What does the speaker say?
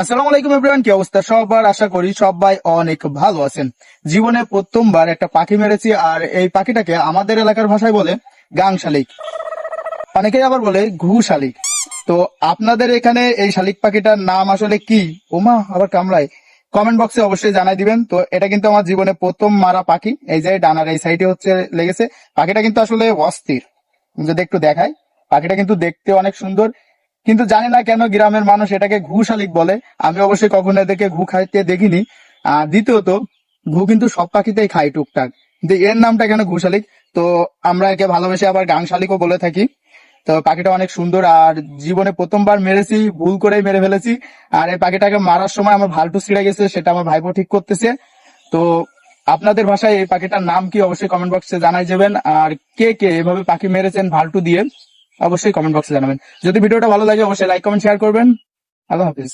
আসসালামু আলাইকুম এভরিওয়ান, কি অবস্থা সবার? আশা করি সবাই অনেক ভালো আছেন। জীবনে প্রথমবার একটা পাখি মেরেছি, আর এই পাখিটাকে আমাদের এলাকার ভাষায় বলে গাং শালিক, অনেকেই আবার বলে ঘু শালিক। তো আপনাদের এখানে এই শালিক পাখিটার নাম আসলে কি? ওমা, আবার কামড়ায়। কমেন্ট বক্সে অবশ্যই জানাই দিবেন। তো এটা কিন্তু আমার জীবনে প্রথম মারা পাখি। এই যে ডানার এই সাইডে হচ্ছে লেগেছে। পাখিটা কিন্তু আসলে অস্থির, যদি একটু দেখাই। পাখিটা কিন্তু দেখতে অনেক সুন্দর, কিন্তু জানি না কেন গ্রামের মানুষ এটাকে ঘু শালিক বলে। আমি অবশ্যই কখনো এদেরকে ঘু খাইতে দেখিনি। দ্বিতীয়ত, ঘু কিন্তু সব পাখিতেই খায় টুকটাক, কিন্তু এর নামটা কেন ঘু শালিক? তো আমরা একে ভালোবেসে আবার গাং শালিকও বলে থাকি। তো পাখিটা অনেক সুন্দর, আর জীবনে প্রথমবার মেরেছি, ভুল করেই মেরে ফেলেছি। আর এই পাখিটাকে মারার সময় আমার ভালটু ছিঁড়ে গেছে, সেটা আমার ভাইপো ঠিক করতেছে। তো আপনাদের ভাষায় এই পাখিটার নাম কি অবশ্যই কমেন্ট বক্সে জানাই যাবেন। আর কে কে এভাবে পাখি মেরেছেন ভালটু দিয়ে অবশ্যই কমেন্ট বক্সে জানাবেন। যদি ভিডিওটা ভালো লাগে অবশ্যই লাইক কমেন্ট শেয়ার করবেন। আল্লাহ হাফিজ।